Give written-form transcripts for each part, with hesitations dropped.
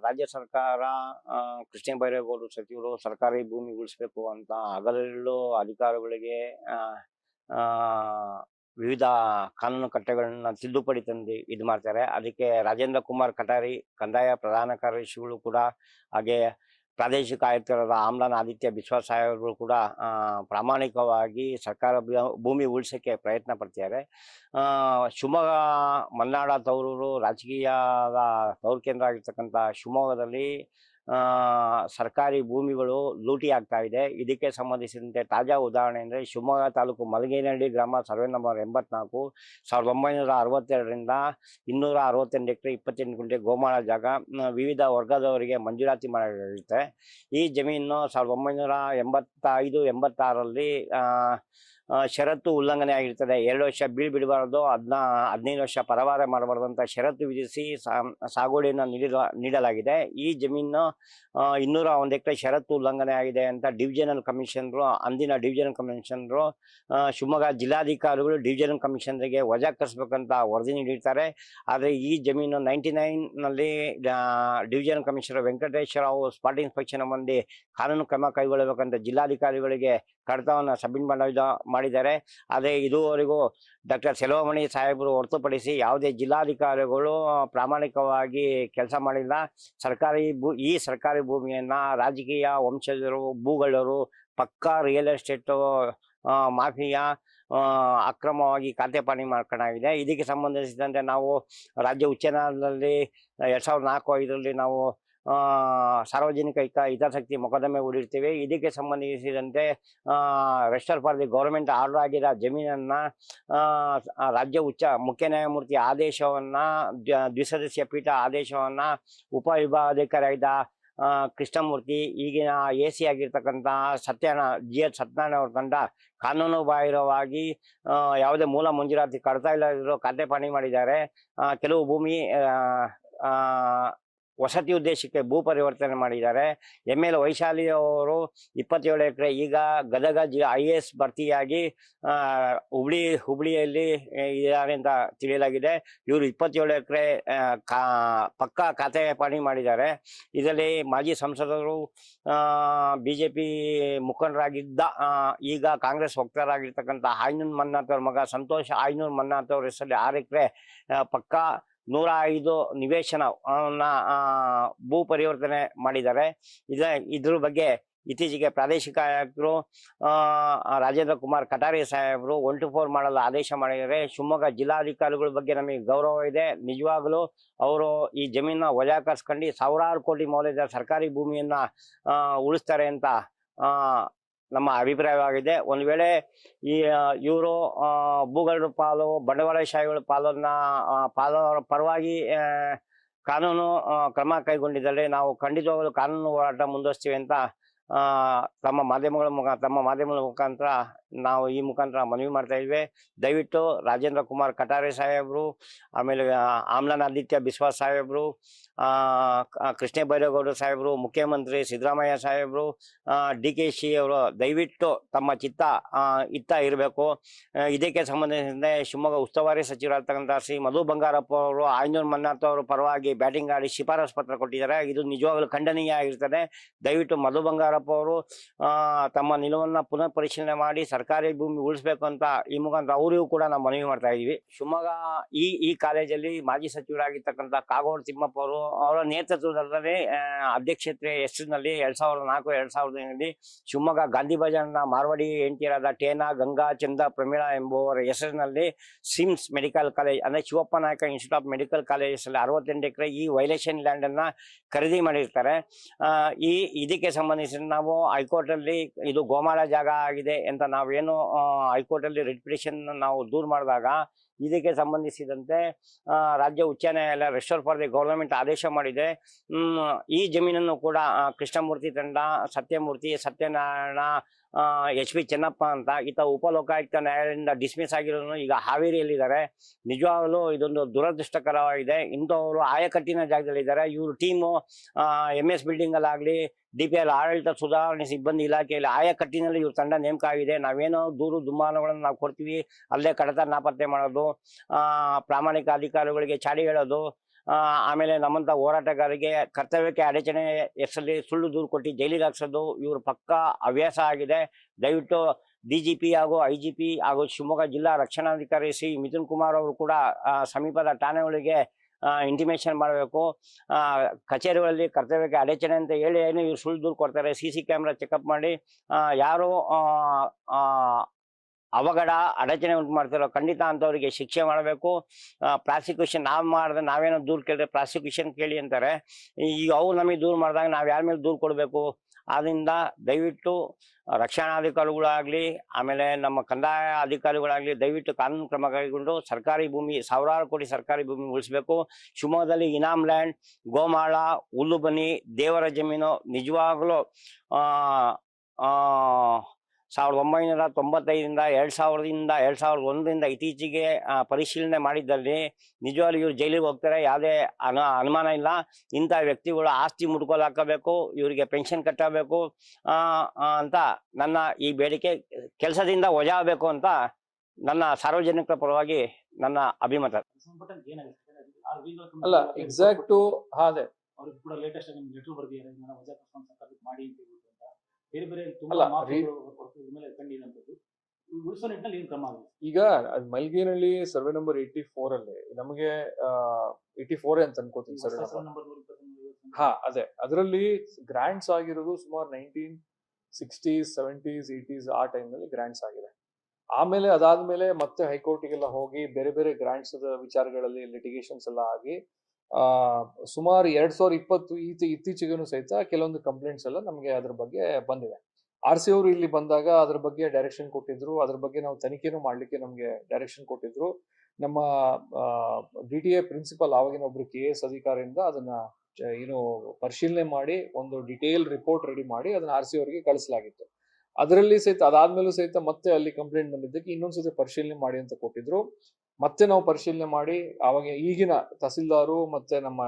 ರಾಜ್ಯ ಸರ್ಕಾರ ಕೃಷ್ಣ ಬೈರೇಗೌಡರು ಸಚಿವರು ಸರ್ಕಾರಿ ಭೂಮಿ ಉಳಿಸ್ಬೇಕು ಅಂತ ಹಗಲಿರುಳು ಅಧಿಕಾರಿಗಳಿಗೆ ಆ ವಿವಿಧ ಕಾನೂನು ಕಟ್ಟೆಗಳನ್ನ ತಿದ್ದುಪಡಿ ತಂದು ಇದು ಮಾಡ್ತಾರೆ. ಅದಕ್ಕೆ ರಾಜೇಂದ್ರ ಕುಮಾರ್ ಕಟಾರಿ ಕಂದಾಯ ಪ್ರಧಾನ ಕಾರ್ಯದರ್ಶಿಗಳು ಕೂಡ, ಹಾಗೆ ಪ್ರಾದೇಶಿಕ ಆಯುಕ್ತರಾದ ಆಮ್ಲಾನ್ ಆದಿತ್ಯ ಬಿಸ್ವಾಸ್ ಸಾಹೇಬರು ಕೂಡ ಪ್ರಾಮಾಣಿಕವಾಗಿ ಸರ್ಕಾರ ಭೂಮಿ ಉಳಿಸೋಕ್ಕೆ ಪ್ರಯತ್ನ ಪಡ್ತಿದ್ದಾರೆ. ಶಿವಮೊಗ್ಗ ಮಲೆನಾಡ ತವರೂರು, ರಾಜಕೀಯದ ತವರು ಕೇಂದ್ರ ಆಗಿರ್ತಕ್ಕಂಥ ಶಿವಮೊಗ್ಗದಲ್ಲಿ ಸರ್ಕಾರಿ ಭೂಮಿಗಳು ಲೂಟಿ ಆಗ್ತಾ ಇದೆ. ಇದಕ್ಕೆ ಸಂಬಂಧಿಸಿದಂತೆ ತಾಜಾ ಉದಾಹರಣೆ ಅಂದರೆ ಶಿವಮೊಗ್ಗ ತಾಲೂಕು ಮಲಗೇನಹಳ್ಳಿ ಗ್ರಾಮ ಸರ್ವೆ ನಂಬರ್ 84 1962ರಿಂದ 268 ಎಕರೆ 28 ಗುಂಟೆ ಗೋಮಾಳ ಜಾಗ ವಿವಿಧ ವರ್ಗದವರಿಗೆ ಮಂಜೂರಾತಿ ಮಾಡಲಾಗಿರುತ್ತೆ. ಈ ಜಮೀನು 1985-86ರಲ್ಲಿ ಷರತ್ತು ಉಲ್ಲಂಘನೆ ಆಗಿರ್ತದೆ. 2 ವರ್ಷ ಬಿಡಬಾರದು, 15 ವರ್ಷ ಪರವಾರ ಮಾಡಬಾರ್ದು ಅಂತ ಷರತ್ತು ವಿಧಿಸಿ ಸಾಗುವಳಿಯನ್ನು ನೀಡಲಾಗಿದೆ. ಈ ಜಮೀನು 201 ಎಕರೆ ಷರತ್ತು ಉಲ್ಲಂಘನೆ ಆಗಿದೆ ಅಂತ ಡಿವಿಷನಲ್ ಕಮಿಷನರು, ಅಂದಿನ ಡಿವಿಷನಲ್ ಕಮಿಷನರು ಶಿವಮೊಗ್ಗ ಜಿಲ್ಲಾಧಿಕಾರಿಗಳು ಡಿವಿಷನಲ್ ಕಮಿಷನರಿಗೆ ವಜಾಕರಿಸಬೇಕಂತ ವರದಿ ನೀಡಿರ್ತಾರೆ. ಆದರೆ ಈ ಜಮೀನು 99ನಲ್ಲಿ divisional commissioner Venkateshwara Rao spot inspection ಮಂದಿ ಕಾನೂನು ಕ್ರಮ ಕೈಗೊಳ್ಳಬೇಕಂತ ಜಿಲ್ಲಾಧಿಕಾರಿಗಳಿಗೆ ಕಡತವನ್ನು ಸಬ್ಮಿಟ್ ಮಾಡಿದ್ದಾರೆ. ಆದರೆ ಇದುವರೆಗೂ ಡಾಕ್ಟರ್ ಸೆಲ್ವಮಣಿ ಸಾಹೇಬರು ಹೊರತುಪಡಿಸಿ ಯಾವುದೇ ಜಿಲ್ಲಾಧಿಕಾರಿಗಳು ಪ್ರಾಮಾಣಿಕವಾಗಿ ಕೆಲಸ ಮಾಡಿಲ್ಲ. ಈ ಸರ್ಕಾರಿ ಭೂಮಿಯನ್ನ ರಾಜಕೀಯ ವಂಶಜರು, ಭೂಗಳರು, ಪಕ್ಕಾ ರಿಯಲ್ ಎಸ್ಟೇಟ್ ಮಾಫಿಯಾ ಅಕ್ರಮವಾಗಿ ಖಾತೆಪಾನಿ ಮಾಡ್ಕೊಂಡಾಗಿದೆ. ಇದಕ್ಕೆ ಸಂಬಂಧಿಸಿದಂತೆ ನಾವು ರಾಜ್ಯ ಉಚ್ಚ ನ್ಯಾಯಾಲಯದಲ್ಲಿ 2004-5ರಲ್ಲಿ ನಾವು ಸಾರ್ವಜನಿಕ ಹಿತಾಸಕ್ತಿ ಮೊಕದ್ದಮೆ ಹೂಡಿರ್ತೀವಿ. ಇದಕ್ಕೆ ಸಂಬಂಧಿಸಿದಂತೆ ರೆಸ್ಟರ್ ಫಾರ್ ದಿ ಗೌರ್ಮೆಂಟ್ ಆರ್ಡರ್ ಆಗಿರೋ ಜಮೀನನ್ನ ರಾಜ್ಯ ಮುಖ್ಯ ನ್ಯಾಯಮೂರ್ತಿ ಆದೇಶವನ್ನ, ದ್ವಿಸದಸ್ಯ ಪೀಠ ಆದೇಶವನ್ನ ಉಪವಿಭಾಗಾಧಿಕಾರಿ ಆಗಿದ್ದ ಕೃಷ್ಣಮೂರ್ತಿ, ಈಗಿನ AC ಆಗಿರ್ತಕ್ಕಂಥ GH ಸತ್ಯನಾರಾಯಣ ಅವ್ರ ತಂಡ ಕಾನೂನು ಬಾಹಿರವಾಗಿ ಯಾವುದೇ ಮೂಲ ಮಂಜೂರಾತಿ ಕಡ್ತಾ ಇಲ್ಲದಿರೋ ಖಾತೆಪಾನಿ ಮಾಡಿದ್ದಾರೆ. ಕೆಲವು ಭೂಮಿ ವಸತಿ ಉದ್ದೇಶಕ್ಕೆ ಭೂ ಪರಿವರ್ತನೆ ಮಾಡಿದ್ದಾರೆ. ML ವೈಶಾಲಿ ಅವರು 27 ಎಕರೆ, ಈಗ ಗದಗ IAS ಭರ್ತಿಯಾಗಿ ಹುಬ್ಳಿಯಲ್ಲಿ ಇದ್ದಾರೆ ಅಂತ ತಿಳಿಯಲಾಗಿದೆ. ಇವರು 27 ಎಕರೆ ಪಕ್ಕಾ ಖಾತೆಪಾನಿ ಮಾಡಿದ್ದಾರೆ. ಇದರಲ್ಲಿ ಮಾಜಿ ಸಂಸದರು, BJP ಮುಖಂಡರಾಗಿದ್ದ, ಈಗ ಕಾಂಗ್ರೆಸ್ ವಕ್ತಾರರಾಗಿರ್ತಕ್ಕಂಥ ಆಯ್ನೂರ್ ಮನ್ನಾಥ್ ಅವ್ರ ಮಗ ಸಂತೋಷ್ ಆಯ್ನೂರ್ ಮನ್ನಾಥ್ ಅವ್ರ ಹೆಸರಲ್ಲಿ 6 ಎಕರೆ ಪಕ್ಕಾ 105 ನಿವೇಶನವನ್ನ ಭೂ ಪರಿವರ್ತನೆ ಮಾಡಿದ್ದಾರೆ. ಇದ್ರ ಬಗ್ಗೆ ಇತ್ತೀಚೆಗೆ ಪ್ರಾದೇಶಿಕ ಆಯುಕ್ತರು ರಾಜೇಂದ್ರ ಕುಮಾರ್ ಕಟಾರಿ ಸಾಹೇಬರು 1-4 ಮಾಡಲು ಆದೇಶ ಮಾಡಿದ್ದಾರೆ. ಶಿವಮೊಗ್ಗ ಜಿಲ್ಲಾಧಿಕಾರಿಗಳ ಬಗ್ಗೆ ನಮಗೆ ಗೌರವ ಇದೆ. ನಿಜವಾಗಲೂ ಅವರು ಈ ಜಮೀನ ವಜಾಕರಿಸ್ಕೊಂಡು ಸಾವಿರಾರು ಕೋಟಿ ಮೌಲ್ಯದ ಸರ್ಕಾರಿ ಭೂಮಿಯನ್ನ ಉಳಿಸ್ತಾರೆ ಅಂತ ನಮ್ಮ ಅಭಿಪ್ರಾಯವಾಗಿದೆ. ಒಂದು ವೇಳೆ ಇವರು ಭೂಗಳ ಪಾಲು, ಬಂಡವಾಳಶಾಹಿಗಳ ಪಾಲವರ ಪರವಾಗಿ ಕಾನೂನು ಕ್ರಮ ಕೈಗೊಂಡಿದ್ದರೆ ನಾವು ಖಂಡಿತವಾಗಲೂ ಕಾನೂನು ಹೋರಾಟ ಮುಂದುವರಿಸ್ತೀವಿ ಅಂತ ತಮ್ಮ ಮಾಧ್ಯಮಗಳ ಮುಖಾಂತರ ನಾವು ಈ ಮುಖಾಂತರ ಮನವಿ ಮಾಡ್ತಾ ಇದ್ವಿ. ದಯವಿಟ್ಟು ರಾಜೇಂದ್ರ ಕುಮಾರ್ ಕಟಾರೆ ಸಾಹೇಬರು, ಆಮೇಲೆ ಆಮ್ಲಾನ್ ಆದಿತ್ಯ ಬಿಸ್ವಾಸ್ ಸಾಹೇಬರು, ಕೃಷ್ಣ ಬೈರೇಗೌಡ ಸಾಹೇಬರು, ಮುಖ್ಯಮಂತ್ರಿ ಸಿದ್ದರಾಮಯ್ಯ ಸಾಹೇಬರು, DKC ಅವರು ದಯವಿಟ್ಟು ತಮ್ಮ ಇತ್ತ ಇರಬೇಕು. ಇದಕ್ಕೆ ಸಂಬಂಧಿಸಿದಂತೆ ಶಿವಮೊಗ್ಗ ಉಸ್ತುವಾರಿ ಸಚಿವರಾಗಿರ್ತಕ್ಕಂಥ ಶ್ರೀ ಮಧು ಬಂಗಾರಪ್ಪ ಅವರು ಆಯ್ನೂರ್ ಮನ್ನಾಥ್ ಅವರು ಪರವಾಗಿ ಬ್ಯಾಟಿಂಗ್ ಆಡಿ ಶಿಫಾರಸು ಪತ್ರ ಕೊಟ್ಟಿದ್ದಾರೆ. ಇದು ನಿಜವಾಗ್ಲೂ ಖಂಡನೀಯ ಆಗಿರ್ತದೆ. ದಯವಿಟ್ಟು ಮಧು ಬಂಗಾರಪ್ಪ ಅವರು ತಮ್ಮ ನಿಲುವನ್ನ ಪುನಃ ಪರಿಶೀಲನೆ ಮಾಡಿ ಸರ್ಕಾರಿ ಭೂಮಿ ಉಳಿಸ್ಬೇಕು ಅಂತ ಈ ಮುಖಾಂತರ ಅವರಿಗೂ ಕೂಡ ನಾವು ಮನವಿ ಮಾಡ್ತಾ ಇದೀವಿ. ಶಿವಮೊಗ್ಗ ಈ ಕಾಲೇಜಲ್ಲಿ ಮಾಜಿ ಸಚಿವರಾಗಿರ್ತಕ್ಕಂಥ ಕಾಗೋಡು ತಿಮ್ಮಪ್ಪ ಅವರು, ಅವರ ನೇತೃತ್ವದಲ್ಲಿ ಅಧ್ಯಕ್ಷತೆ ಹೆಸರಿನಲ್ಲಿ 2004-2005ರಲ್ಲಿ ಶಿವಮೊಗ್ಗ ಗಾಂಧಿ ಬಜಾರ್ನ ಮಾರ್ವಾಡಿ ಹೆಂಡತಿಯರಾದ ಟೇನಾ, ಗಂಗಾ, ಚಂದ, ಪ್ರಮೀಳಾ ಎಂಬುವರ ಹೆಸರಿನಲ್ಲಿ ಸಿಮ್ಸ್ ಮೆಡಿಕಲ್ ಕಾಲೇಜ್ ಅಂದ್ರೆ ಶಿವಪ್ಪ ನಾಯಕ ಇನ್ಸ್ಟಿಟ್ಯೂಟ್ ಆಫ್ ಮೆಡಿಕಲ್ ಕಾಲೇಜಸ್ ಅಲ್ಲಿ 68 ಎಕರೆ ಈ ವೈಲೇಷನ್ ಲ್ಯಾಂಡ್ ಅನ್ನ ಖರೀದಿ ಮಾಡಿರ್ತಾರೆ. ಇದಕ್ಕೆ ಸಂಬಂಧಿಸಿ ನಾವು ಹೈಕೋರ್ಟ್ ಅಲ್ಲಿ ಇದು ಗೋಮಾಳ ಜಾಗ ಆಗಿದೆ ಅಂತ ನಾವೇನು ಹೈಕೋರ್ಟ್ ಅಲ್ಲಿ ರಿಟ್ ಪಿಟಿಷನ್ ನಾವು ದೂರು ಮಾಡಿದಾಗ ಇದಕ್ಕೆ ಸಂಬಂಧಿಸಿದಂತೆ ರಾಜ್ಯ ಉಚ್ಚ ನ್ಯಾಯಾಲಯ ರೆಸ್ಟೋರ್ ಫಾರ್ ದಿ ಗೌರ್ಮೆಂಟ್ ಆದೇಶ ಮಾಡಿದೆ. ಈ ಜಮೀನನ್ನು ಕೂಡ ಕೃಷ್ಣಮೂರ್ತಿ ತಂಡ, ಸತ್ಯನಾರಾಯಣ, HP ಚೆನ್ನಪ್ಪ ಅಂತ ಈತ ಉಪಲೋಕಾಯುಕ್ತ ನ್ಯಾಯಾಲಯದಿಂದ ಡಿಸ್ಮಿಸ್ ಆಗಿರೋನು ಈಗ ಹಾವೇರಿಯಲ್ಲಿದ್ದಾರೆ. ನಿಜವಾಗಲೂ ಇದೊಂದು ದುರದೃಷ್ಟಕರವಾಗಿದೆ. ಇಂಥವರು ಆಯಕಟ್ಟಿನ ಜಾಗದಲ್ಲಿದ್ದಾರೆ. ಇವರು ಟೀಮು MS ಬಿಲ್ಡಿಂಗ್ ಅಲ್ಲಾಗಲಿ, DPL ಆಡಳಿತ ಸುಧಾರಣೆ ಸಿಬ್ಬಂದಿ ಇಲಾಖೆಯಲ್ಲಿ ಆಯಕಟ್ಟಿನಲ್ಲಿ ಇವ್ರ ತಂಡ ನೇಮಕ ಆಗಿದೆ. ನಾವೇನೋ ದೂರು ದುಮ್ಮಾನಗಳನ್ನು ನಾವು ಕೊಡ್ತೀವಿ, ಅಲ್ಲೇ ಕಡತ ನಾಪತ್ತೆ ಮಾಡೋದು, ಪ್ರಾಮಾಣಿಕ ಅಧಿಕಾರಿಗಳಿಗೆ ಚಾಡಿ ಹೇಳೋದು, ಆಮೇಲೆ ನಮ್ಮಂಥ ಹೋರಾಟಗಾರರಿಗೆ ಕರ್ತವ್ಯಕ್ಕೆ ಅಡಚಣೆ ಹೆಸರಲ್ಲಿ ಸುಳ್ಳು ದೂರು ಕೊಟ್ಟು ಜೈಲಿಗೆ ಹಾಕ್ಸೋದು ಇವ್ರ ಪಕ್ಕ ಹವ್ಯಾಸ ಆಗಿದೆ. ದಯವಿಟ್ಟು DGP ಹಾಗೂ IGP ಹಾಗೂ ಶಿವಮೊಗ್ಗ ಜಿಲ್ಲಾ ರಕ್ಷಣಾಧಿಕಾರಿ ಶ್ರೀ ಮಿಥುನ್ ಕುಮಾರ್ ಅವರು ಕೂಡ ಸಮೀಪದ ಠಾಣೆಗಳಿಗೆ ಇಂಟಿಮೇಷನ್ ಮಾಡಬೇಕು. ಕಚೇರಿಗಳಲ್ಲಿ ಕರ್ತವ್ಯಕ್ಕೆ ಅಡಚಣೆ ಅಂತ ಹೇಳಿ ಏನು ಇವ್ರು ಸುಳ್ಳು ದೂರು ಕೊಡ್ತಾರೆ. CC ಕ್ಯಾಮ್ರಾ ಚೆಕಪ್ ಮಾಡಿ ಯಾರು ಅವಘಡ ಅಡಚಣೆ ಉಂಟು ಮಾಡ್ತಾರೋ ಖಂಡಿತ ಅಂಥವ್ರಿಗೆ ಶಿಕ್ಷೆ ಮಾಡಬೇಕು. ಪ್ರಾಸಿಕ್ಯೂಷನ್ ನಾವು ಮಾಡಿದ್ರೆ ನಾವೇನೋ ದೂರು ಕೇಳಿದ್ರೆ ಪ್ರಾಸಿಕ್ಯೂಷನ್ ಕೇಳಿ ಅಂತಾರೆ. ಈಗ ಅವ್ರು ನಮಗೆ ದೂರು ಮಾಡಿದಾಗ ನಾವು ಯಾರ ಮೇಲೆ ದೂರು ಕೊಡಬೇಕು? ಆದ್ದರಿಂದ ದಯವಿಟ್ಟು ರಕ್ಷಣಾಧಿಕಾರಿಗಳಾಗಲಿ ಆಮೇಲೆ ನಮ್ಮ ಕಂದಾಯ ಅಧಿಕಾರಿಗಳಾಗಲಿ ದಯವಿಟ್ಟು ಕಾನೂನು ಕ್ರಮ ಕೈಗೊಂಡು ಸರ್ಕಾರಿ ಭೂಮಿ ಸಾವಿರಾರು ಕೋಟಿ ಸರ್ಕಾರಿ ಭೂಮಿ ಉಳಿಸಬೇಕು. ಶಿವಮೊಗ್ಗದಲ್ಲಿ ಇನಾಮ್ ಲ್ಯಾಂಡ್, ಗೋಮಾಳ, ಹುಲ್ಲುಬನಿ, ದೇವರ ಜಮೀನು ನಿಜವಾಗ್ಲೂ 1995ರಿಂದ 2000ರಿಂದ 2001ರಿಂದ ಇತ್ತೀಚೆಗೆ ಪರಿಶೀಲನೆ ಮಾಡಿದ್ದಲ್ಲಿ ನಿಜವಾಗ್ಲೂ ಇವ್ರು ಜೈಲಿಗೆ ಹೋಗ್ತಾರೆ, ಯಾವುದೇ ಅನುಮಾನ ಇಲ್ಲ. ಇಂಥ ವ್ಯಕ್ತಿಗಳು ಆಸ್ತಿ ಮುಟ್ಕೋಲು ಹಾಕಬೇಕು, ಇವರಿಗೆ ಪೆನ್ಷನ್ ಕಟ್ಟಬೇಕು ಅಂತ ನನ್ನ ಈ ಬೇಡಿಕೆ. ಕೆಲಸದಿಂದ ವಜಾಗಬೇಕು ಅಂತ ನನ್ನ ಸಾರ್ವಜನಿಕರ ಪರವಾಗಿ ನನ್ನ ಅಭಿಮತ. ಅಲ್ಲ ಎಕ್ಸಾಕ್ಟ್ ಅದೇ ಅವ್ರಿಗೆ ಕೂಡ ಲೇಟೆಸ್ಟ್ ಆಗಿ ಲೆಟರ್ ಬರ್ದಿದ್ದಾರೆ, ನಾನು ವಜಾ ಸರ್ಕಾರಕ್ಕೆ ಮಾಡಿ ಅಂತ ಹೇಳ್ಬಿಟ್ಟು ಅಂತ ಬೇರೆ ಬೇರೆ ಮೇಲೆ ಕಂಡಿದಂಥದ್ದು. ಉಳಿಸೋ ನಿಟ್ಟಿನಲ್ಲಿ ಏನು ಕ್ರಮ ಆಗುತ್ತೆ? ಈಗ ಮಲ್ಗೇನಹಳ್ಳಿ ಸರ್ವೆ ನಂಬರ್ 84 ಅಲ್ಲಿ ನಮಗೆ 84 ಅಂತ ಅನ್ಕೋತೀನಿ ಸರ್ವೆ ನಂಬರ್. ಅದೇ ಅದರಲ್ಲಿ ಗ್ರಾಂಟ್ಸ್ ಆಗಿರೋದು ಸುಮಾರು 1960s 70s 80s ಆ ಟೈಮ್ ನಲ್ಲಿ ಗ್ರಾಂಟ್ಸ್ ಆಗಿದೆ. ಆಮೇಲೆ ಅದಾದ್ಮೇಲೆ ಮತ್ತೆ ಹೈಕೋರ್ಟಿಗೆಲ್ಲ ಹೋಗಿ ಬೇರೆ ಬೇರೆ ಗ್ರಾಂಟ್ಸ್ ವಿಚಾರಗಳಲ್ಲಿ ಲಿಟಿಗೇಷನ್ಸ್ ಎಲ್ಲ ಆಗಿ ಸುಮಾರು 2020 ಇತ್ತೀಚೆಗೂ ಸಹಿತ ಕೆಲವೊಂದು ಕಂಪ್ಲೇಂಟ್ಸ್ ಎಲ್ಲ ನಮಗೆ ಅದ್ರ ಬಗ್ಗೆ ಬಂದಿದೆ. RC ಅವರು ಇಲ್ಲಿ ಬಂದಾಗ ಅದ್ರ ಬಗ್ಗೆ ಡೈರೆಕ್ಷನ್ ಕೊಟ್ಟಿದ್ರು, ಅದ್ರ ಬಗ್ಗೆ ನಾವು ತನಿಖೆನೂ ಮಾಡ್ಲಿಕ್ಕೆ ನಮ್ಗೆ ಡೈರೆಕ್ಷನ್ ಕೊಟ್ಟಿದ್ರು. ನಮ್ಮ DTA ಪ್ರಿನ್ಸಿಪಲ್ ಆವಾಗಿನ ಒಬ್ರು KS ಅಧಿಕಾರಿಯಿಂದ ಅದನ್ನ ಏನು ಪರಿಶೀಲನೆ ಮಾಡಿ ಒಂದು ಡಿಟೇಲ್ ರಿಪೋರ್ಟ್ ರೆಡಿ ಮಾಡಿ ಅದನ್ನ RC ಅವರಿಗೆ ಕಳಿಸಲಾಗಿತ್ತು. ಅದರಲ್ಲಿ ಸಹಿತ ಅದಾದ್ಮೇಲೂ ಸಹಿತ ಮತ್ತೆ ಅಲ್ಲಿ ಕಂಪ್ಲೇಂಟ್ ಬಂದಿದ್ದಕ್ಕೆ ಇನ್ನೊಂದ್ಸತಿ ಪರಿಶೀಲನೆ ಮಾಡಿ ಅಂತ ಕೊಟ್ಟಿದ್ರು. ಮತ್ತೆ ನಾವು ಪರಿಶೀಲನೆ ಮಾಡಿ ಅವಾಗ ಈಗಿನ ತಹಸೀಲ್ದಾರು ಮತ್ತೆ ನಮ್ಮ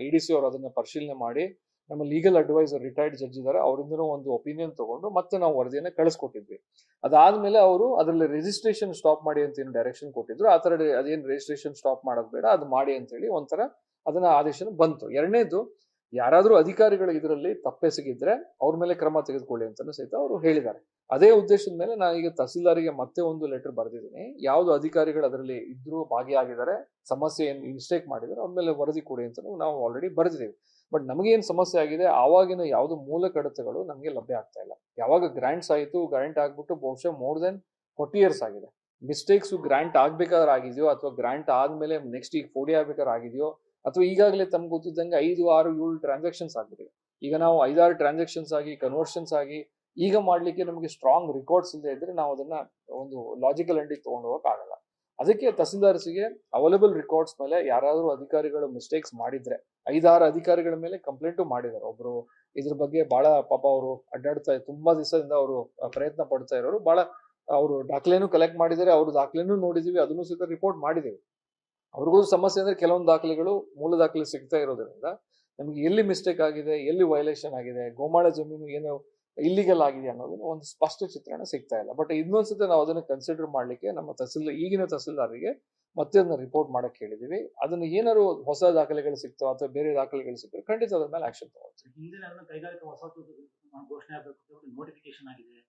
EDC ಅವರು ಅದನ್ನ ಪರಿಶೀಲನೆ ಮಾಡಿ ನಮ್ಮ ಲೀಗಲ್ ಅಡ್ವೈಸರ್ ರಿಟೈರ್ಡ್ ಜಡ್ಜ್ ಇದ್ದಾರೆ, ಅವರಿಂದನೂ ಒಂದು ಒಪಿನಿಯನ್ ತಗೊಂಡು ಮತ್ತೆ ನಾವು ವರದಿಯನ್ನ ಕಳಿಸ್ಕೊಟ್ಟಿದ್ವಿ. ಅದಾದ್ಮೇಲೆ ಅವರು ಅದರಲ್ಲಿ ರಿಜಿಸ್ಟ್ರೇಷನ್ ಸ್ಟಾಪ್ ಮಾಡಿ ಅಂತ ಏನು ಡೈರೆಕ್ಷನ್ ಕೊಟ್ಟಿದ್ರು, ಆ ತರ ಅದೇನು ರಿಜಿಸ್ಟ್ರೇಷನ್ ಸ್ಟಾಪ್ ಮಾಡೋದು ಬೇಡ, ಅದು ಮಾಡಿ ಅಂತ ಹೇಳಿ ಒಂಥರ ಅದನ್ನ ಆದೇಶ ಬಂತು. ಎರಡನೇದು, ಯಾರಾದ್ರೂ ಅಧಿಕಾರಿಗಳು ಇದರಲ್ಲಿ ತಪ್ಪೆಸಗಿದ್ರೆ ಅವ್ರ ಮೇಲೆ ಕ್ರಮ ತೆಗೆದುಕೊಳ್ಳಿ ಅಂತಾನು ಸಹಿತ ಅವರು ಹೇಳಿದ್ದಾರೆ. ಅದೇ ಉದ್ದೇಶದ ಮೇಲೆ ನಾನು ಈಗ ತಹಸೀಲ್ದಾರಿಗೆ ಮತ್ತೆ ಒಂದು ಲೆಟರ್ ಬರೆದಿದ್ದೀನಿ. ಯಾವ್ದು ಅಧಿಕಾರಿಗಳು ಅದರಲ್ಲಿ ಇದ್ರು ಭಾಗಿಯಾಗಿದ್ದಾರೆ, ಸಮಸ್ಯೆ ಏನು ಮಿಸ್ಟೇಕ್ ಮಾಡಿದ್ದಾರೆ, ಅವ್ರ ಮೇಲೆ ವರದಿ ಕೊಡಿ ಅಂತ ನಾವು ಆಲ್ರೆಡಿ ಬರೆದಿದ್ದೀವಿ. ಬಟ್ ನಮಗೇನು ಸಮಸ್ಯೆ ಆಗಿದೆ, ಆವಾಗಿನ ಯಾವ್ದು ಮೂಲ ಕಡತಗಳು ನಮಗೆ ಲಭ್ಯ ಆಗ್ತಾ ಇಲ್ಲ. ಯಾವಾಗ ಗ್ರಾಂಟ್ಸ್ ಆಯ್ತು, ಗ್ರಾಂಟ್ ಆಗ್ಬಿಟ್ಟು ಬಹುಶಃ ಮೋರ್ ದೆನ್ 40 years ಆಗಿದೆ. ಮಿಸ್ಟೇಕ್ಸ್ ಗ್ರಾಂಟ್ ಆಗ್ಬೇಕಾದ್ರೆ ಆಗಿದೆಯೋ ಅಥವಾ ಗ್ರಾಂಟ್ ಆದ್ಮೇಲೆ ನೆಕ್ಸ್ಟ್ ಈಗ 40 ಆಗ್ಬೇಕಾದ್ರೆ ಆಗಿದೆಯೋ ಅಥವಾ ಈಗಾಗಲೇ ತಮ್ಗೆ ಗೊತ್ತಿದ್ದಂಗೆ 5, 6, 7 ಟ್ರಾನ್ಸಾಕ್ಷನ್ಸ್ ಆಗ್ಬಿಟ್ಟಿದೆ. ಈಗ ನಾವು 5-6 ಟ್ರಾನ್ಸಾಕ್ಷನ್ಸ್ ಆಗಿ ಕನ್ವರ್ಷನ್ಸ್ ಆಗಿ ಈಗ ಮಾಡ್ಲಿಕ್ಕೆ ನಮಗೆ ಸ್ಟ್ರಾಂಗ್ ರೆಕಾರ್ಡ್ಸ್ ಇಲ್ಲದೆ ಇದ್ರೆ ನಾವು ಅದನ್ನ ಒಂದು ಲಾಜಿಕಲ್ ಎಂಡಿಗೆ ತಗೊಂಡು ಹೋಗಕ್ ಆಗಲ್ಲ. ಅದಕ್ಕೆ ತಹಸೀಲ್ದಾರ್ಸ್ಗೆ ಅವೈಲೇಬಲ್ ರೆಕಾರ್ಡ್ಸ್ ಮೇಲೆ ಯಾರಾದ್ರೂ ಅಧಿಕಾರಿಗಳು ಮಿಸ್ಟೇಕ್ಸ್ ಮಾಡಿದ್ರೆ 5-6 ಅಧಿಕಾರಿಗಳ ಮೇಲೆ ಕಂಪ್ಲೇಂಟು ಮಾಡಿದ್ದಾರೆ. ಒಬ್ರು ಇದ್ರ ಬಗ್ಗೆ ಬಹಳ ಪಾಪ ಅವರು ಅಡ್ಡಾಡ್ತಾ ತುಂಬಾ ದಿವಸದಿಂದ ಅವರು ಪ್ರಯತ್ನ ಪಡ್ತಾ ಇರೋರು, ಬಹಳ ಅವರು ದಾಖಲೆನೂ ಕಲೆಕ್ಟ್ ಮಾಡಿದ್ದಾರೆ, ಅವ್ರ ದಾಖಲೆನೂ ನೋಡಿದೀವಿ, ಅದನ್ನು ಸಹಿತ ರಿಪೋರ್ಟ್ ಮಾಡಿದೀವಿ. ಅವ್ರಿಗೂ ಸಮಸ್ಯೆ ಅಂದ್ರೆ ಕೆಲವೊಂದು ದಾಖಲೆಗಳು ಮೂಲ ದಾಖಲೆ ಸಿಗ್ತಾ ಇರೋದ್ರಿಂದ ನಮ್ಗೆ ಎಲ್ಲಿ ಮಿಸ್ಟೇಕ್ ಆಗಿದೆ, ಎಲ್ಲಿ ವೈಲೇಷನ್ ಆಗಿದೆ, ಗೋಮಾಳ ಜಮೀನು ಏನು ಇಲ್ಲಿಗಲ್ ಆಗಿದೆ ಅನ್ನೋದು ಒಂದು ಸ್ಪಷ್ಟ ಚಿತ್ರಣ ಸಿಗ್ತಾ ಇಲ್ಲ. ಬಟ್ ಇನ್ನೊಂದ್ಸತಿ ನಾವು ಅದನ್ನ ಕನ್ಸಿಡರ್ ಮಾಡ್ಲಿಕ್ಕೆ ನಮ್ಮ ಈಗಿನ ತಹಸೀಲ್ದಾರಿಗೆ ಮತ್ತೆ ಅದನ್ನ ರಿಪೋರ್ಟ್ ಮಾಡಕ್ ಹೇಳಿದೀವಿ. ಅದನ್ನ ಏನಾದ್ರು ಹೊಸ ದಾಖಲೆಗಳು ಸಿಕ್ತೋ ಅಥವಾ ಬೇರೆ ದಾಖಲೆಗಳು ಸಿಕ್ತೋ ಖಂಡಿತ ಅದ್ರ ಮೇಲೆ ಆಕ್ಷನ್ ತಗೊಳ್ತೀವಿ. ಕೈಗಾರಿಕಾ ಘೋಷಣೆ ನೋಟಿಫಿಕೇಶನ್ ಆಗಿದೆ,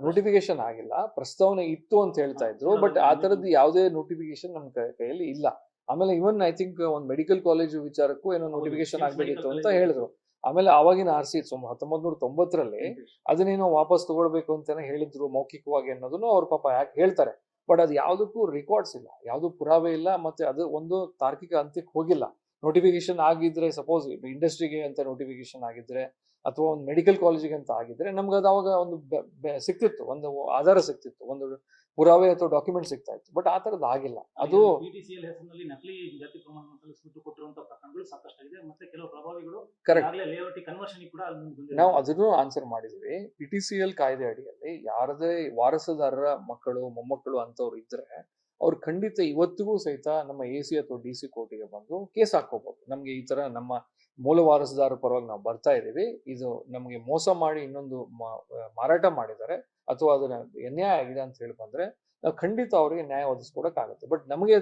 ನೋಟಿಫಿಕೇಶನ್ ಆಗಿಲ್ಲ, ಪ್ರಸ್ತಾವನೆ ಇತ್ತು ಅಂತ ಹೇಳ್ತಾ ಇದ್ರು. ಬಟ್ ಆ ತರದ್ದು ಯಾವುದೇ ನೋಟಿಫಿಕೇಶನ್ ನಮ್ಮ ಕೈಯಲ್ಲಿ ಇಲ್ಲ. ಆಮೇಲೆ ಇವನ್ ಐ ಥಿಂಕ್ ಒಂದು ಮೆಡಿಕಲ್ ಕಾಲೇಜು ವಿಚಾರಕ್ಕೂ ಏನೋ ನೋಟಿಫಿಕೇಶನ್ ಆಗ್ಬೇಕಿತ್ತು ಅಂತ ಹೇಳಿದ್ರು. ಆಮೇಲೆ ಆವಾಗಿನ RC 1990ರಲ್ಲಿ ಅದನ್ನೇನೋ ವಾಪಸ್ ತಗೊಳ್ಬೇಕು ಅಂತಾನೆ ಹೇಳಿದ್ರು ಮೌಖಿಕವಾಗಿ ಅನ್ನೋದನ್ನು ಅವ್ರ ಪಾಪ ಯಾಕೆ ಹೇಳ್ತಾರೆ. ಬಟ್ ಅದು ಯಾವ್ದಕ್ಕೂ ರೆಕಾರ್ಡ್ಸ್ ಇಲ್ಲ, ಯಾವ್ದು ಪುರಾವೆ ಇಲ್ಲ, ಮತ್ತೆ ಅದು ಒಂದು ತಾರ್ಕಿಕ ಅಂತ್ಯಕ್ಕೆ ಹೋಗಿಲ್ಲ. ನೋಟಿಫಿಕೇಶನ್ ಆಗಿದ್ರೆ ಸಪೋಸ್ ಇಂಡಸ್ಟ್ರಿಗೆ ಅಂತ ನೋಟಿಫಿಕೇಶನ್ ಆಗಿದ್ರೆ ಅಥವಾ ಒಂದು ಮೆಡಿಕಲ್ ಕಾಲೇಜಿಗೆ ಅಂತ ಆಗಿದ್ರೆ ನಮ್ಗೆ ಅದು ಅವಾಗ ಒಂದು ಸಿಕ್ತಿತ್ತು, ಒಂದು ಆಧಾರ ಸಿಕ್ತಿತ್ತು, ಒಂದು ಪುರಾವೆ ಅಥವಾ ಡಾಕ್ಯುಮೆಂಟ್ ಸಿಗ್ತಾ ಇತ್ತು. ಬಟ್ ಆ ತರದ್ದು ಆಗಿಲ್ಲ. ಅದು PTCL ಹೆಸರಿನಲ್ಲಿ ನಕಲಿ ಜಾತಿ ಪ್ರಮಾಣ ಪತ್ರ ಕೊಟ್ಟಿರುವಂತಹ ಪ್ರಕರಣಗಳು ಸಾಕಷ್ಟಾಗಿದೆ. ಮತ್ತೆ ಕೆಲವು ಪ್ರಭಾವಿಗಳು ಲೇಔಟ್ ಕನ್ವರ್ಷನ್ ಕೂಡ ನಾವು ಅದನ್ನು ಆನ್ಸರ್ ಮಾಡಿದೀವಿ. PTCL ಕಾಯ್ದೆ ಅಡಿಯಲ್ಲಿ ಯಾರದೇ ವಾರಸುದಾರರ ಮಕ್ಕಳು ಮೊಮ್ಮಕ್ಕಳು ಅಂತವ್ರು ಇದ್ರೆ ಅವ್ರು ಖಂಡಿತ ಇವತ್ತಿಗೂ ಸಹಿತ ನಮ್ಮ AC ಅಥವಾ DC ಕೋರ್ಟಿಗೆ ಬಂದು ಕೇಸ್ ಹಾಕೋಬಹುದು. ನಮ್ಗೆ ಈ ತರ ನಮ್ಮ ಮೂಲ ವಾರಸುದಾರರ ಪರವಾಗಿ ನಾವು ಬರ್ತಾ ಇದೀವಿ, ಇದು ನಮ್ಗೆ ಮೋಸ ಮಾಡಿ ಇನ್ನೊಂದು ಮಾರಾಟ ಮಾಡಿದ್ದಾರೆ ಅಥವಾ ಅದನ್ನ ಅನ್ಯಾಯ ಆಗಿದೆ ಅಂತ ಹೇಳಿ ಬಂದ್ರೆ ನಾವು ಖಂಡಿತ ಅವ್ರಿಗೆ ನ್ಯಾಯ ಒದಗಿಸ್ಕೊಡಕ್ ಆಗುತ್ತೆ. ಬಟ್ ನಮಗೆ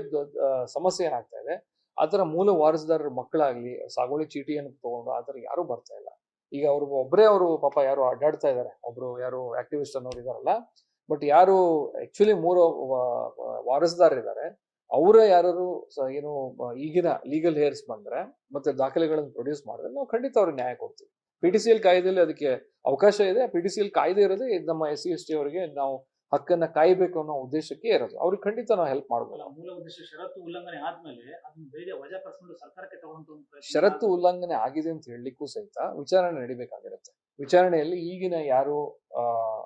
ಸಮಸ್ಯೆ ಏನಾಗ್ತಾ ಇದೆ, ಆತರ ಮೂಲ ವಾರಸುದಾರರ ಮಕ್ಕಳಾಗ್ಲಿ ಸಾಗುವಳಿ ಚೀಟಿಯನ್ನು ತಗೊಂಡು ಆತರ ಯಾರು ಬರ್ತಾ ಇಲ್ಲ. ಈಗ ಅವರು ಪಾಪ ಯಾರು ಅಡ್ಡಾಡ್ತಾ ಇದಾರೆ, ಒಬ್ರು ಯಾರು ಆಕ್ಟಿವಿಸ್ಟ್ ಅನ್ನೋರು ಇದಾರಲ್ಲ, ಬಟ್ ಯಾರು ಆಕ್ಚುಲಿ ಮೂರು ವಾರಸುದಾರರಿದ್ದಾರೆ ಅವರ ಯಾರು ಏನು ಈಗಿನ ಲೀಗಲ್ ಹೇರ್ಸ್ ಬಂದ್ರೆ ಮತ್ತೆ ದಾಖಲೆಗಳನ್ನು ಪ್ರೊಡ್ಯೂಸ್ ಮಾಡಿದ್ರೆ ನಾವು ಖಂಡಿತ ಅವ್ರಿಗೆ ನ್ಯಾಯ ಕೊಡ್ತೀವಿ. PTCL ಕಾಯ್ದೆಯಲ್ಲಿ ಅದಕ್ಕೆ ಅವಕಾಶ ಇದೆ. PTCL ಕಾಯ್ದೆ ಇರೋದೇ ನಮ್ಮ SC/ST ಅವರಿಗೆ ನಾವು ಹಕ್ಕನ್ನ ಕಾಯ್ಬೇಕು ಅನ್ನೋ ಉದ್ದೇಶಕ್ಕೆ ಇರೋದು. ಅವ್ರಿಗೆ ಖಂಡಿತ ನಾವು ಹೆಲ್ಪ್ ಮಾಡ್ಬೋದು. ಮೂಲ ಉದ್ದೇಶ ಷರತ್ತು ಉಲ್ಲಂಘನೆ ಆದ್ಮೇಲೆ ಅದನ್ನ ಬೇರೆ ವಜಾಪಡಿಸಿಕೊಂಡು ಸರ್ಕಾರಕ್ಕೆ ತಗೊಂಡು ಷರತ್ತು ಉಲ್ಲಂಘನೆ ಆಗಿದೆ ಅಂತ ಹೇಳಲಿಕ್ಕೂ ಸಹಿತ ವಿಚಾರಣೆ ನಡಿಬೇಕಾಗಿರುತ್ತೆ. ವಿಚಾರಣೆಯಲ್ಲಿ ಈಗಿನ ಯಾರು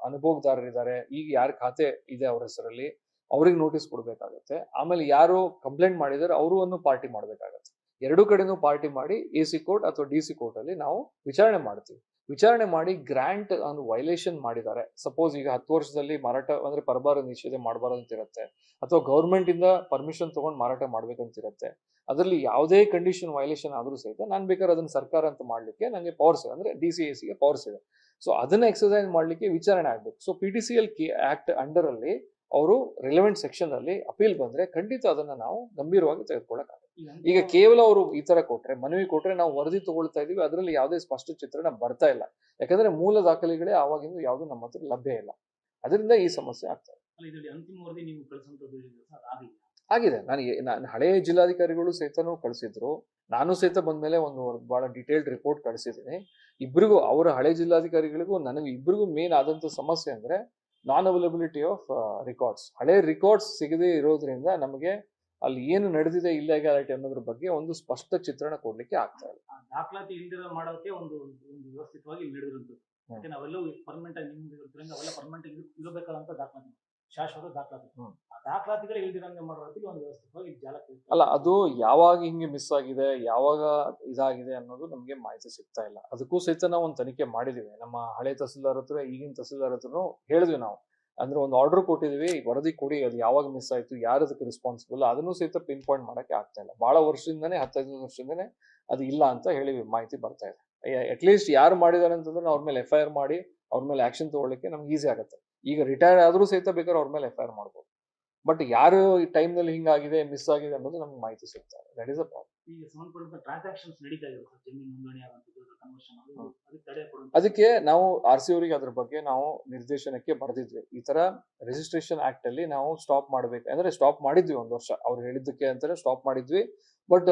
ಅನುಭವದಾರರಿದ್ದಾರೆ, ಈಗ ಯಾರ ಖಾತೆ ಇದೆ ಅವ್ರ ಹೆಸರಲ್ಲಿ, ಅವ್ರಿಗೆ ನೋಟಿಸ್ ಕೊಡ್ಬೇಕಾಗತ್ತೆ. ಆಮೇಲೆ ಯಾರು ಕಂಪ್ಲೇಂಟ್ ಮಾಡಿದಾರೆ ಅವರು ಪಾರ್ಟಿ ಮಾಡ್ಬೇಕಾಗತ್ತೆ. ಎರಡೂ ಕಡೆನೂ ಪಾರ್ಟಿ ಮಾಡಿ AC ಕೋರ್ಟ್ ಅಥವಾ DC ಕೋರ್ಟ್ ಅಲ್ಲಿ ನಾವು ವಿಚಾರಣೆ ಮಾಡ್ತೀವಿ. ವಿಚಾರಣೆ ಮಾಡಿ ಗ್ರಾಂಟ್ ಅನ್ನು ವೈಲೇಷನ್ ಮಾಡಿದ್ದಾರೆ, ಸಪೋಸ್ ಈಗ 10 ವರ್ಷದಲ್ಲಿ ಮಾರಾಟ ಅಂದ್ರೆ ಪರಭಾರ ನಿಷೇಧ ಮಾಡಬಾರದಂತ ಇರುತ್ತೆ, ಅಥವಾ ಗೌರ್ಮೆಂಟ್ ಇಂದ ಪರ್ಮಿಷನ್ ತಗೊಂಡು ಮಾರಾಟ ಮಾಡ್ಬೇಕಂತ ಇರುತ್ತೆ. ಅದರಲ್ಲಿ ಯಾವುದೇ ಕಂಡೀಷನ್ ವೈಲೇಷನ್ ಆದ್ರೂ ಸಹಿತ ನಾನು ಬೇಕಾದ್ರೆ ಅದನ್ನ ಸರ್ಕಾರ ಅಂತ ಮಾಡ್ಲಿಕ್ಕೆ ನನಗೆ ಪವರ್ಸ್ ಇದೆ, ಅಂದ್ರೆ DC AC ಗೆ ಪವರ್ಸ್ ಇದೆ. ಸೊ ಅದನ್ನ ಎಕ್ಸರ್ಸೈಸ್ ಮಾಡ್ಲಿಕ್ಕೆ ವಿಚಾರಣೆ ಆಗ್ಬೇಕು. ಸೊ PTCL ಆಕ್ಟ್ ಅಂಡರ್ ಅಲ್ಲಿ ಅವರು ರಿಲೆವೆಂಟ್ ಸೆಕ್ಷನ್ ಅಲ್ಲಿ ಅಪೀಲ್ ಬಂದ್ರೆ ಖಂಡಿತ ಅದನ್ನ ನಾವು ಗಂಭೀರವಾಗಿ ತೆಗೆದುಕೊಳ್ಳಕ್ಕಾಗುತ್ತೆ. ಈಗ ಕೇವಲ ಅವರು ಈ ತರ ಕೊಟ್ರೆ, ಮನವಿ ಕೊಟ್ರೆ ನಾವು ವರದಿ ತಗೊಳ್ತಾ ಇದೀವಿ, ಅದರಲ್ಲಿ ಯಾವುದೇ ಸ್ಪಷ್ಟ ಚಿತ್ರಣ ಬರ್ತಾ ಇಲ್ಲ. ಯಾಕಂದ್ರೆ ಮೂಲ ದಾಖಲೆಗಳೇ ಆವಾಗಿಂದ ಯಾವ್ದು ನಮ್ಮ ಹತ್ರ ಲಭ್ಯ ಇಲ್ಲ. ಅದರಿಂದ ಈ ಸಮಸ್ಯೆ ಆಗ್ತದೆ. ಅಂತಿಮ ವರದಿ ನೀವು ಕಳಿಸುವಂತದ್ದು ಆಗಿದೆ. ನಾನು ಹಳೆಯ ಜಿಲ್ಲಾಧಿಕಾರಿಗಳು ಸಹಿತನೂ ಕಳಿಸಿದ್ರು. ನಾನು ಸಹಿತ ಬಂದ್ಮೇಲೆ ಒಂದು ಬಹಳ ಡೀಟೇಲ್ಡ್ ರಿಪೋರ್ಟ್ ಕಳಿಸಿದ್ದೀನಿ ಇಬ್ಬರಿಗೂ. ಅವರ ಹಳೆ ಜಿಲ್ಲಾಧಿಕಾರಿಗಳಿಗೂ ನನಗೆ ಇಬ್ಬರಿಗೂ ಮೇನ್ ಆದಂತ ಸಮಸ್ಯೆ ಅಂದ್ರೆ ನಾನ್ ಅವೈಲಬಿಲಿಟಿ ಆಫ್ ರೆಕಾರ್ಡ್ಸ್. ಹಳೆ ರೆಕಾರ್ಡ್ಸ್ ಸಿಗದೆ ಇರೋದ್ರಿಂದ ನಮಗೆ ಅಲ್ಲಿ ಏನು ನಡೆದಿದೆ ಇಲ್ಲಿಗ್ಯಾಲಿಟಿ ಅನ್ನೋದ್ರ ಬಗ್ಗೆ ಒಂದು ಸ್ಪಷ್ಟ ಚಿತ್ರಣ ಕೊಡ್ಲಿಕ್ಕೆ ಆಗ್ತಾ ಇಲ್ಲ. ದಾಖಲಾತಿ ಇಲ್ದಿರೋ ಮಾಡೋಕೆ ಒಂದು ವ್ಯವಸ್ಥಿತವಾಗಿ ನಡೆದಿರುವಂತದ್ದು. ನಾವೆಲ್ಲವೂ ಪರ್ಮನೆಂಟ್ ಆಗಿ ಅವೆಲ್ಲ ಪರ್ಮನೆಂಟ್ ಇರಬೇಕಾದಂತ ದಾಖಲಾತಿ, ಶಾಶ್ವತ ದಾಖಲಾತಿ. ಆ ದಾಖಲಾತಿಗಳು ಇಲ್ದಿರಂಗೆ ಮಾಡೋದಕ್ಕೆ ಒಂದು ವ್ಯವಸ್ಥಿತವಾಗಿ ಜಾಲಕ್ಕೆ ಅಲ್ಲ, ಅದು ಯಾವಾಗ ಹಿಂಗೆ ಮಿಸ್ ಆಗಿದೆ, ಯಾವಾಗ ಇದಾಗಿದೆ ಅನ್ನೋದು ನಮ್ಗೆ ಮಾಹಿತಿ ಸಿಗ್ತಾ ಇಲ್ಲ. ಅದಕ್ಕೂ ಸಹಿತ ನಾವು ಒಂದು ತನಿಖೆ ಮಾಡಿದೀವಿ. ನಮ್ಮ ಹಳೆ ತಹಸೀಲ್ದಾರ್ ಹತ್ರ ಈಗಿನ ತಹಸೀಲ್ದಾರ್ ಹತ್ರನು ಹೇಳಿದ್ವಿ ನಾವು. ಅಂದ್ರೆ ಒಂದು ಆರ್ಡರ್ ಕೊಟ್ಟಿದೀವಿ, ವರದಿ ಕೊಡಿ, ಅದು ಯಾವಾಗ ಮಿಸ್ ಆಯ್ತು, ಯಾರು ಅದಕ್ಕೆ ರೆಸ್ಪಾನ್ಸಿಬಲ್, ಅದನ್ನು ಸಹಿತ ಪಿನ್ ಪಾಯಿಂಟ್ ಮಾಡಕ್ಕೆ ಆಗ್ತಾ ಇಲ್ಲ. ಬಹಳ ವರ್ಷದಿಂದಾನೇ 10-15 ವರ್ಷದಿಂದಾನೇ ಅದು ಇಲ್ಲ ಅಂತ ಹೇಳಿ ಮಾಹಿತಿ ಬರ್ತಾ ಇದೆ. ಅಟ್ಲೀಸ್ಟ್ ಯಾರು ಮಾಡಿದಾರೆ ಅಂತಂದ್ರೆ ಅವ್ರ ಮೇಲೆ FIR ಮಾಡಿ ಅವ್ರ ಮೇಲೆ ಆಕ್ಷನ್ ತಗೊಳ್ಳಿಕ್ಕೆ ನಮ್ಗೆ ಈಸಿ ಆಗುತ್ತೆ. ಈಗ ರಿಟೈರ್ ಆದ್ರೂ ಸಹಿತ ಬೇಕಾದ್ರೆ ಅವ್ರ ಮೇಲೆ FIR ಮಾಡ್ಬೋದು. ಬಟ್ ಯಾರು ಈ ಟೈಮ್ ನಲ್ಲಿ ಹಿಂಗಾಗಿದೆ, ಮಿಸ್ ಆಗಿದೆ ಅನ್ನೋದು ನಮ್ಗೆ ಮಾಹಿತಿ ಸಿಗ್ತಾ ಇದೆ. That is a problem. ಈಗ ಸಂಬಂಧಪಟ್ಟ ಟ್ರಾನ್ಸಾಕ್ಷನ್ಸ್ ನಡೀತಾ ಇದೆ ಸರ್, ಜಮೀನು ನೋಂದಣಿ ಆಗುವಂತದ್ದು, ಕನ್ವರ್ಷನ್, ಅದಕ್ಕೆ ತಡೆ ಕೊಡುವಂತ. ಅದಕ್ಕೆ ನಾವು RC ಅವರಿಗೆ ಅದ್ರ ಬಗ್ಗೆ ನಾವು ನಿರ್ದೇಶನಕ್ಕೆ ಬರೆದಿದ್ವಿ. ಈ ತರ ರಿಜಿಸ್ಟ್ರೇಷನ್ ಆಕ್ಟ್ ಅಲ್ಲಿ ನಾವು ಸ್ಟಾಪ್ ಮಾಡ್ಬೇಕು ಅಂದ್ರೆ ಸ್ಟಾಪ್ ಮಾಡಿದ್ವಿ. 1 ವರ್ಷ ಅವ್ರು ಹೇಳಿದ್ದಕ್ಕೆ ಅಂತಾನೆ ಸ್ಟಾಪ್ ಮಾಡಿದ್ವಿ. ಬಟ್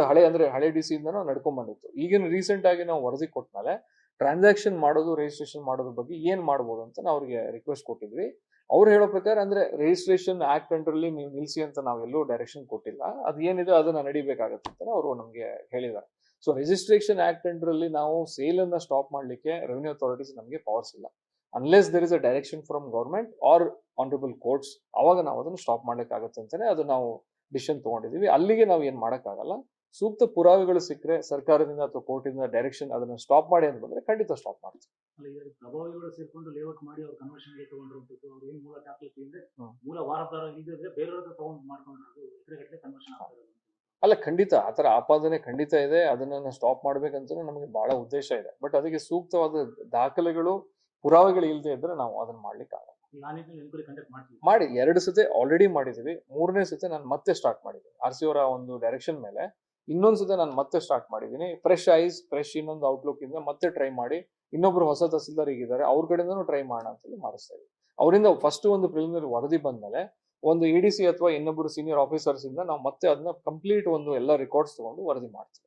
ಹಳೆ DC ಇಂದ ನಾವು ನಡ್ಕೊಂಡ್ ಬಂದಿತ್ತು. ಈಗಿನ ರೀಸೆಂಟ್ ಆಗಿ ನಾವು ವರದಿ ಕೊಟ್ಮೇಲೆ ಟ್ರಾನ್ಸಾಕ್ಷನ್ ಮಾಡೋದು, ರಿಜಿಸ್ಟ್ರೇಷನ್ ಮಾಡೋದ್ರ ಬಗ್ಗೆ ಏನ್ ಮಾಡ್ಬೋದು ಅಂತ ನಾವು ಅವ್ರಿಗೆ ರಿಕ್ವೆಸ್ಟ್ ಕೊಟ್ಟಿದ್ವಿ. ಅವ್ರು ಹೇಳೋ ಪ್ರಕಾರ ಅಂದ್ರೆ ರಿಜಿಸ್ಟ್ರೇಷನ್ ಆಕ್ಟ್ ಅಂಡರ್ಲಿ ನೀವು ನಿಲ್ಸಿ ಅಂತ ನಾವೆಲ್ಲೂ ಡೈರೆಕ್ಷನ್ ಕೊಟ್ಟಿಲ್ಲ. ಅದು ಏನಿದೆ ಅದನ್ನ ನಡಿಬೇಕಾಗತ್ತೆ ಅಂತ ಅವರು ನಮ್ಗೆ ಹೇಳಿದ್ದಾರೆ. ಸೊ ರಿಜಿಸ್ಟ್ರೇಷನ್ ಆಕ್ಟ್ ಅಂಡರ್ ಅಲ್ಲಿ ನಾವು ಸೇಲ್ ಅನ್ನ ಸ್ಟಾಪ್ ಮಾಡ್ಲಿಕ್ಕೆ ರೆವಿನ್ಯೂ ಅಥಾರಿಟೀಸ್ ನಮಗೆ ಪವರ್ಸ್ ಇಲ್ಲ. Unless there is a direction from government or honourable courts, ಅವಾಗ ನಾವು ಅದನ್ನು ಸ್ಟಾಪ್ ಮಾಡ್ಲಿಕ್ಕಾಗತ್ತೆ ಅಂತಾನೆ ಅದು ನಾವು ಡಿಸಿಷನ್ ತಗೊಂಡಿದೀವಿ. ಅಲ್ಲಿಗೆ ನಾವು ಏನ್ ಮಾಡಕ್ಕಾಗಲ್ಲ. ಸೂಕ್ತ ಪುರಾವೆಗಳು ಸಿಕ್ಕರೆ ಸರ್ಕಾರದಿಂದ ಅಥವಾ ಕೋರ್ಟಿಂದ ಡೈರೆಕ್ಷನ್ ಅದನ್ನ ಸ್ಟಾಪ್ ಮಾಡಿ ಅಂತ ಬಂದ್ರೆ ಖಂಡಿತ ಸ್ಟಾಪ್ ಮಾಡ್ತೀವಿ. ಪ್ರಭಾವಿಗಳು ಸೇರ್ಕೊಂಡು ಲೇಔಟ್ ಮಾಡಿ ಅವ್ರ ಕನ್ವರ್ಷನ್ಗೆ ತಗೊಂಡಿರುವಂತದ್ದು, ಅವ್ರು ಏನ್ ಮೂಲ ದಾಖಲಾತಿ ಅಂದ್ರೆ ಮೂಲ ವಾರದಾರ ಇಲ್ಲದ್ರೆ ಬೇರೆಯವ್ರ ತಗೊಂಡು ಮಾಡ್ಕೊಂಡಿರೋದು ಎಕರೆಗಟ್ಟಲೆ ಕನ್ವರ್ಷನ್ ಆಗ್ತದೆ. ಅಲ್ಲ, ಖಂಡಿತ ಆತರ ಆಪಾದನೆ ಖಂಡಿತ ಇದೆ. ಅದನ್ನ ಸ್ಟಾಪ್ ಮಾಡ್ಬೇಕಂತ ನಮಗೆ ಬಹಳ ಉದ್ದೇಶ ಇದೆ. ಬಟ್ ಅದಕ್ಕೆ ಸೂಕ್ತವಾದ ದಾಖಲೆಗಳು, ಪುರಾವೆಗಳು ಇಲ್ಲದೆ ಇದ್ರೆ ನಾವು ಅದನ್ನ ಮಾಡ್ಲಿಕ್ಕೆ ಆಗಲ್ಲ. ಮಾಡಿ 2 ಸತಿ ಆಲ್ರೆಡಿ ಮಾಡಿದೀವಿ. 3ನೇ ಸತಿ ನಾನು ಮತ್ತೆ ಸ್ಟಾರ್ಟ್ ಮಾಡಿದ್ದೀನಿ. RC ಅವರ ಒಂದು ಡೈರೆಕ್ಷನ್ ಮೇಲೆ ಇನ್ನೊಂದ್ಸತಿ ನಾನು ಮತ್ತೆ ಸ್ಟಾರ್ಟ್ ಮಾಡಿದ್ದೀನಿ. ಫ್ರೆಶ್ ಐಸ್, ಫ್ರೆಶ್ ಇನ್ನೊಂದು ಔಟ್ಲುಕ್ ಇಂದ ಮತ್ತೆ ಟ್ರೈ ಮಾಡಿ, ಇನ್ನೊಬ್ರು ಹೊಸ ತಹಸೀಲ್ದಾರ್ ಈಗಿದ್ದಾರೆ, ಅವ್ರ ಕಡೆಯಿಂದನೂ ಟ್ರೈ ಮಾಡೋಣ ಅಂತೇಳಿ ಮಾಡಿಸ್ತಾ ಇದ್ದೀವಿ. ಅವರಿಂದ ಫಸ್ಟ್ ಒಂದು ಪ್ರಿಲಿಮಿನರಿ ವರದಿ ಬಂದ್ಮೇಲೆ ಒಂದು EDC ಅಥವಾ ಇನ್ನೊಬ್ಬರು ಸೀನಿಯರ್ ಆಫೀಸರ್ಸ್ ಇಂದ ನಾವು ಮತ್ತೆ ಅದನ್ನ ಕಂಪ್ಲೀಟ್ ಒಂದು ಎಲ್ಲ ರೆಕಾರ್ಡ್ಸ್ ತಗೊಂಡು ವರದಿ ಮಾಡ್ತೀವಿ.